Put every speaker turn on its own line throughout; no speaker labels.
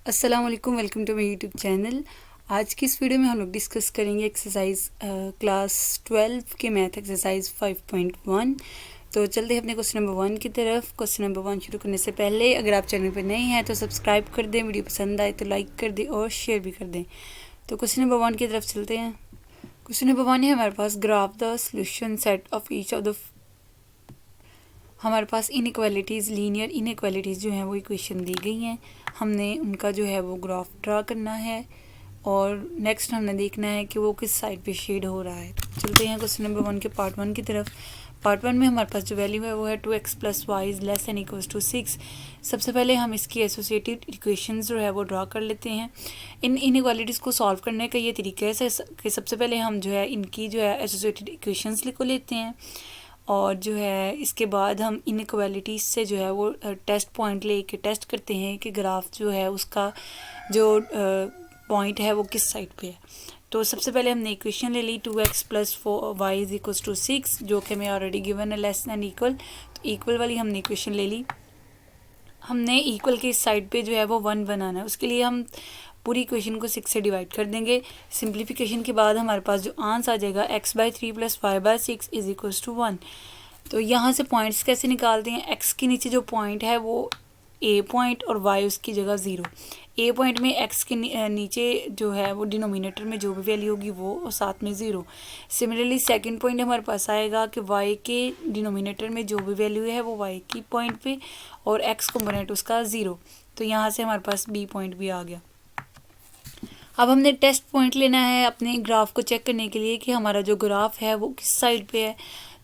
अस्सलाम वालेकुम, welcome to my YouTube channel. आज की इस वीडियो में हम लोग डिस्कस करेंगे एक्सरसाइज क्लास 12 के मैथ एक्सरसाइज 5.1। तो चलते हैं अपने क्वेश्चन नंबर 1 की तरफ। क्वेश्चन नंबर 1 शुरू करने से पहले अगर आप चैनल पर नए हैं तो सब्सक्राइब कर दें, वीडियो पसंद आए तो लाइक कर दें और शेयर भी कर दें। तो क्वेश्चन नंबर 1 की तरफ चलते हैं। क्वेश्चन नंबर 1 है हमारे पास, graph the solution set of each of the. हमारे पास इनइक्वालिटीज़, लीनियर इनइक्वालिटीज़ जो हैं वो इक्वेशन दी गई हैं। हमने उनका जो है वो ग्राफ ड्रा करना है और नेक्स्ट हमने देखना है कि वो किस साइड पे शेड हो रहा है। चलते हैं क्वेश्चन नंबर 1 के पार्ट 1 की तरफ। पार्ट 1 में हमारे पास जो वैल्यू है वो है 2x + y is less than equals to 6। सबसे पहले हम इसकी एसोसिएटेड इक्वेशंस जो है वो ड्रा कर लेते हैं। इन इनइक्वालिटीज़ को सॉल्व करने का ये तरीका है कि सबसे पहले हम जो है इनकी जो है एसोसिएटेड इक्वेशंस लिख लेते हैं और जो है इसके बाद हम इनइक्वालिटीज़ से जो है वो टेस्ट पॉइंट ले के टेस्ट करते हैं कि ग्राफ जो है उसका जो पॉइंट है वो किस साइड पे है। तो सबसे पहले हमने इक्वेशन ले ली 2x + 4y is equals to 6, जो कि हमें ऑलरेडी गिवन है लेस दैन इक्वल। तो इक्वल वाली हमने इक्वेशन ले ली। हमने इक्वल के इस साइड पे जो है वो 1 बनाना है। उसके लिए हम पूरी इक्वेशन को 6 से डिवाइड कर देंगे। सिंप्लीफिकेशन के बाद हमारे पास जो आंसर आ जाएगा x/3 + y/6 is equals to 1। तो यहाँ से पॉइंट्स कैसे निकालते हैं? x के नीचे जो पॉइंट है वो a पॉइंट और y उसकी जगह 0। a पॉइंट में x के नीचे जो है वो डिनोमिनेटर में जो भी वैल्यू होगी वो और साथ में 0। सिमिलरली सेकंड पॉइंट हमारे पास आएगा कि y के डिनोमिनेटर में जो भी वैल्यू है वो y की पॉइंट पे और x कंपोनेंट उसका 0। तो यहाँ से हमारे पास b पॉइंट भी आ गया। अब हमने टेस्ट पॉइंट लेना है अपने ग्राफ को चेक करने के लिए कि हमारा जो ग्राफ है वो किस साइड पे है।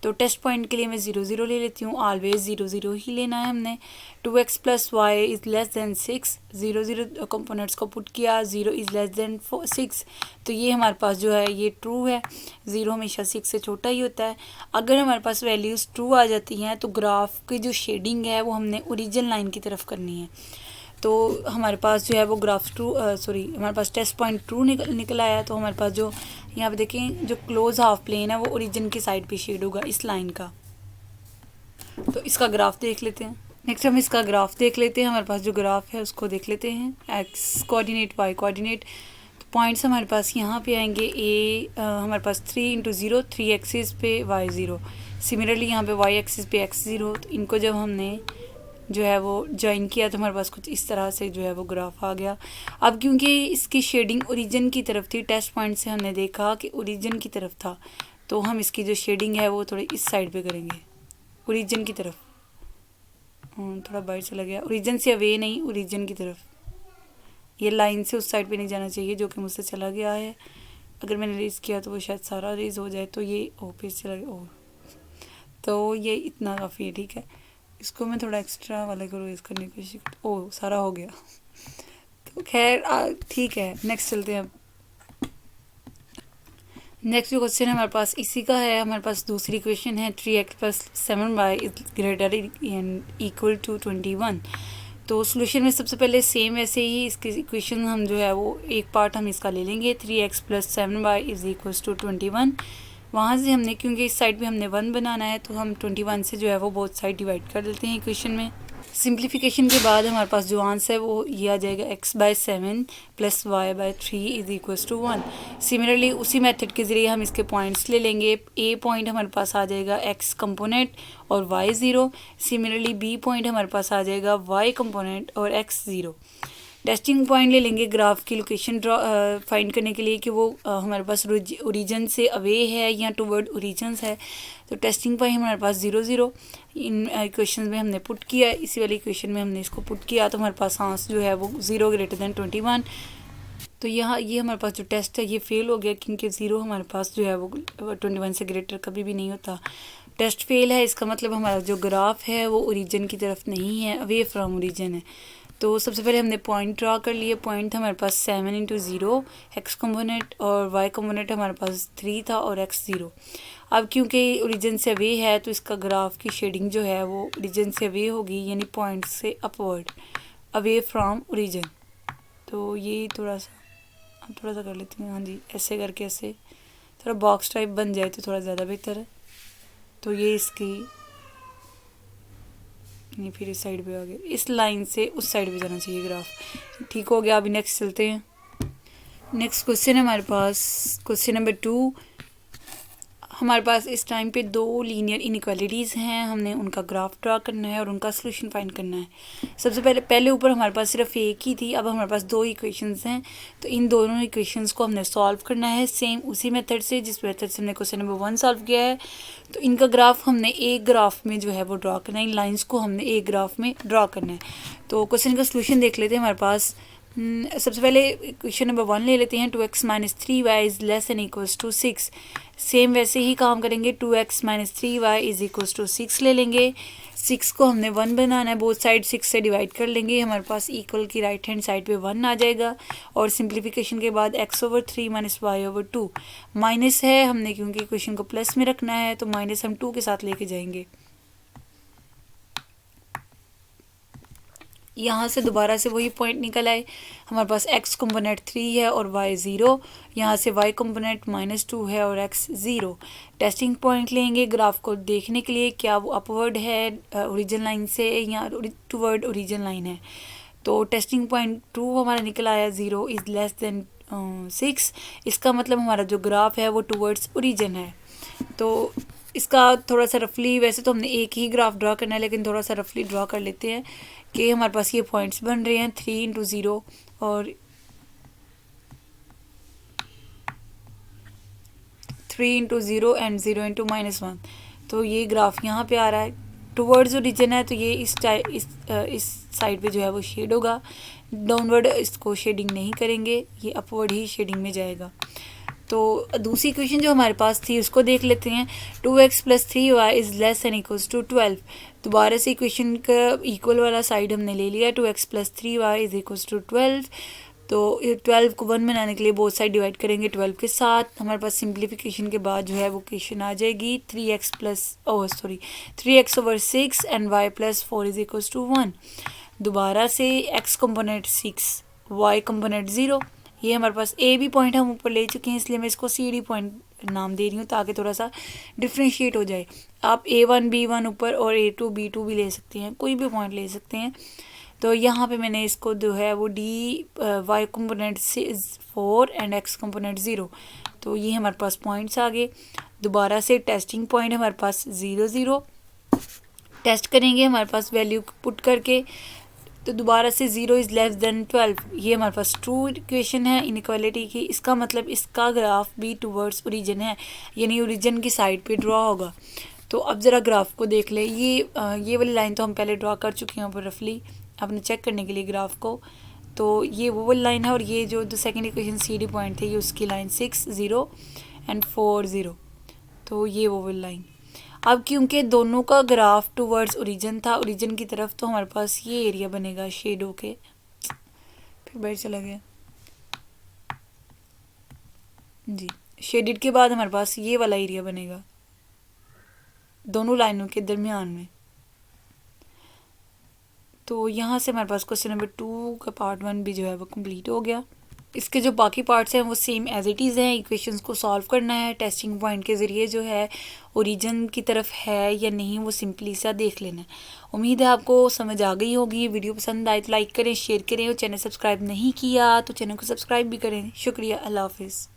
तो टेस्ट पॉइंट के लिए मैं 0 0 ले लेती हूँ। ऑलवेज 0 0 ही लेना है हमने। 2x + y is less then 6, 0 0 components को पुट किया, 0 इज़ लेस दैन 6। तो ये हमारे पास जो है ये ट्रू है। 0 हमेशा 6 से छोटा ही होता है। अगर हमारे पास वैल्यूज़ ट्रू आ जाती हैं तो ग्राफ की जो शेडिंग है वो हमने ओरिजिन लाइन की तरफ करनी है। तो हमारे पास जो है वो ग्राफ ट्रू हमारे पास टेस्ट पॉइंट ट्रू निकल आया। तो हमारे पास जो यहाँ पे देखें जो क्लोज हाफ प्लेन है वो ओरिजिन की साइड पे शेड होगा इस लाइन का। तो इसका ग्राफ देख लेते हैं। नेक्स्ट हम इसका ग्राफ देख लेते हैं। हमारे पास जो ग्राफ है उसको देख लेते हैं। X coordinate, y coordinate. तो पॉइंट्स हमारे पास यहाँ पे आएंगे। हमारे पास 3 × 0, 3 एक्सिस पे y 0। सिमिलरली यहाँ पे y एक्सिस पे x 0। तो इनको जब हमने जो है वो ज्वाइन किया तो हमारे पास कुछ इस तरह से जो है वो ग्राफ आ गया। अब क्योंकि इसकी शेडिंग ओरिजिन की तरफ थी, टेस्ट पॉइंट से हमने देखा कि ओरिजिन की तरफ था, तो हम इसकी जो शेडिंग है वो थोड़ी इस साइड पे करेंगे, ओरिजिन की तरफ। थोड़ा बाहर चला गया, ओरिजिन से अवे नहीं, ओरिजिन की तरफ। ये लाइन से उस साइड पे नहीं जाना चाहिए जो कि मुझसे चला गया है। अगर मैंने रेज किया तो वो शायद सारा रेज हो जाए। तो ये ओ पे चला गया, ओ। तो ये इतना काफ़ी है, ठीक है। इसको मैं थोड़ा एक्स्ट्रा वाले को रेज करने की कोशिश ओ सारा हो गया। तो खैर ठीक है, नेक्स्ट चलते हैं। अब नेक्स्ट जो क्वेश्चन है हमारे पास इसी का है। हमारे पास दूसरी क्वेश्चन है 3x + 7y is greater equal to 21। तो सोल्यूशन में सबसे पहले सेम वैसे ही इसकी इक्वेशन हम जो है वो एक पार्ट हम इसका ले लेंगे। 3x + 7y is equal to 21। वहाँ से हमने क्योंकि इस साइड पे हमने 1 बनाना है तो हम 21 से जो है वो बोथ साइड डिवाइड कर देते हैं इक्वेशन में। सिंप्लीफिकेशन के बाद हमारे पास जो आंसर है वो ये आ जाएगा x/7 + y/3 is equals to 1। Similarly उसी मेथड के ज़रिए हम इसके पॉइंट्स ले लेंगे। a पॉइंट हमारे पास आ जाएगा x कंपोनेंट और y 0। सिमिलरली b पॉइंट हमारे पास आ जाएगा y कंपोनेंट और x 0। टेस्टिंग पॉइंट ले लेंगे ग्राफ की लोकेशन फाइंड करने के लिए कि वो हमारे पास ओरिजिन से अवे है या टूवर्ड ओरिजिन है। तो टेस्टिंग पॉइंट हमारे पास 0 0 इन इक्वेशन में हमने पुट किया। इसी वाली इक्वेशन में हमने इसको पुट किया तो हमारे पास आंसर जो है वो 0 ग्रेटर दैन 21। तो यहाँ ये हमारे पास जो टेस्ट है ये फेल हो गया क्योंकि 0 हमारे पास जो है वो 21 से ग्रेटर कभी भी नहीं होता। टेस्ट फेल है, इसका मतलब हमारा जो ग्राफ है वो ओरिजिन की तरफ नहीं है, अवे फ्रॉम ओरिजिन है। तो सबसे पहले हमने पॉइंट ड्रा कर लिए। पॉइंट हमारे पास 7 × 0 x कंपोनेंट और y कंपोनेंट हमारे पास 3 था और x 0। अब क्योंकि ओरिजिन से अवे है तो इसका ग्राफ की शेडिंग जो है वो ओरिजिन से अवे होगी, यानी पॉइंट से अपवर्ड, अवे फ्रॉम ओरिजिन। तो ये थोड़ा सा कर लेती हूँ। हाँ जी, ऐसे करके ऐसे थोड़ा बॉक्स टाइप बन जाए तो थोड़ा ज़्यादा बेहतर है। तो ये इसकी नहीं, फिर इस साइड पे आ गया, इस लाइन से उस साइड पे जाना चाहिए ग्राफ। ठीक हो गया। अभी नेक्स्ट चलते हैं। नेक्स्ट क्वेश्चन है हमारे पास क्वेश्चन नंबर 2। हमारे पास इस टाइम पे 2 लीनियर इनइक्वालिटीज़ हैं, हमने उनका ग्राफ ड्रा करना है और उनका सोल्यूशन फाइंड करना है। सबसे पहले ऊपर हमारे पास सिर्फ एक ही थी, अब हमारे पास 2 इक्वेशंस हैं, तो इन दोनों इक्वेशंस को हमने सॉल्व करना है सेम उसी मेथड से जिस मेथड से हमने क्वेश्चन नंबर 1 सॉल्व किया है। तो इनका ग्राफ हमने एक ग्राफ में जो है वो ड्रा करना है, इन लाइन्स को हमने एक ग्राफ में ड्रा करना है। तो क्वेश्चन का सोल्यूशन देख लेते हैं। हमारे पास सबसे पहले क्वेश्चन नंबर 1 ले लेते हैं। 2x - 3y is less than equals to 6। Same वैसे ही काम करेंगे। 2x - 3y is equals to 6 ले लेंगे। 6 को हमने 1 बनाना है, बोथ साइड 6 से डिवाइड कर लेंगे, हमारे पास इक्वल की राइट हैंड साइड पे 1 आ जाएगा। और सिंप्लीफिकेशन के बाद x/3 - y/2 माइनस है हमने, क्योंकि इक्वेशन को प्लस में रखना है तो माइनस हम 2 के साथ लेके जाएंगे। यहाँ से दोबारा से वही पॉइंट निकल आए, हमारे पास x कंपोनेंट 3 है और y 0, यहाँ से y कंपोनेंट -2 है और x 0। टेस्टिंग पॉइंट लेंगे ग्राफ को देखने के लिए क्या वो अपवर्ड है ओरिजिन लाइन से या टूवर्ड ओरिजिन लाइन है। तो टेस्टिंग पॉइंट 2 हमारा निकल आया 0 इज़ लेस देन 6। इसका मतलब हमारा जो ग्राफ है वो टूवर्ड्स ओरिजिन है। तो इसका थोड़ा सा रफली, वैसे तो हमने एक ही ग्राफ ड्रा करना है लेकिन थोड़ा सा रफली ड्रा कर लेते हैं कि हमारे पास ये पॉइंट्स बन रहे हैं 3 × 0 और 3 × 0 एंड 0 × -1। तो ये ग्राफ यहाँ पे आ रहा है, टुवर्ड्स ओरिजिन है, तो ये इस साइड पे जो है वो शेड होगा। डाउनवर्ड इसको शेडिंग नहीं करेंगे, ये अपवर्ड ही शेडिंग में जाएगा। तो दूसरी इक्वेशन जो हमारे पास थी उसको देख लेते हैं। 2x + 3y is less than equals to 12। दोबारा से इक्वेशन का इक्वल वाला साइड हमने ले लिया। 2x + 3y is equals to 12। तो 12 को 1 बनाने के लिए बोथ साइड डिवाइड करेंगे 12 के साथ। हमारे पास सिंप्लीफिकेशन के बाद जो है वो इक्वेशन आ जाएगी 3x/6 and y + 4 is equals to 1। दोबारा से x कंपोनेंट 6, y कंपोनेंट 0। ये हमारे पास ए बी पॉइंट हम ऊपर ले चुके हैं, इसलिए मैं इसको सी डी पॉइंट नाम दे रही हूँ ताकि थोड़ा सा डिफ्रेंशिएट हो जाए। आप A1 B1 ऊपर और A2 B2 भी ले सकते हैं, कोई भी पॉइंट ले सकते हैं। तो यहाँ पे मैंने इसको जो है वो y component 4 and x component 0। तो ये हमारे पास पॉइंट्स आ गए। दोबारा से टेस्टिंग पॉइंट हमारे पास 0 0 टेस्ट करेंगे हमारे पास वैल्यू पुट करके। तो दोबारा से 0 इज़ लेस देन 12, ये हमारे पास ट्रू इक्वेशन है इनइक्वालिटी की। इसका मतलब इसका ग्राफ भी टूवर्ड्स ओरिजिन है, यानी ओरिजिन की साइड पे ड्रॉ होगा। तो अब ज़रा ग्राफ को देख ले। ये वाली लाइन तो हम पहले ड्रॉ कर चुके हैं ऊपर रफली, आपने चेक करने के लिए ग्राफ को। तो ये वो वाली लाइन है और ये जो second equation C D point थे ये उसकी लाइन 6 0 एंड 4 0। तो ये वो वाली लाइन। अब क्योंकि दोनों का ग्राफ टूवर्ड्स ओरिजिन था, ओरिजिन की तरफ, तो हमारे पास ये एरिया बनेगा शेड होके, फिर बाहर चला गया जी। शेडेड के बाद हमारे पास ये वाला एरिया बनेगा दोनों लाइनों के दरमियान में। तो यहाँ से हमारे पास क्वेश्चन नंबर 2 का पार्ट 1 भी जो है वो कंप्लीट हो गया। इसके जो बाकी पार्ट्स हैं वो सेम एज इट इज़ हैं। इक्वेशंस को सॉल्व करना है, टेस्टिंग पॉइंट के ज़रिए जो है ओरिजिन की तरफ है या नहीं वो सिंपली सा देख लेना है। उम्मीद है आपको समझ आ गई होगी। वीडियो पसंद आए तो लाइक करें, शेयर करें और चैनल सब्सक्राइब नहीं किया तो चैनल को सब्सक्राइब भी करें। शुक्रिया, अल्लाह हाफिज़।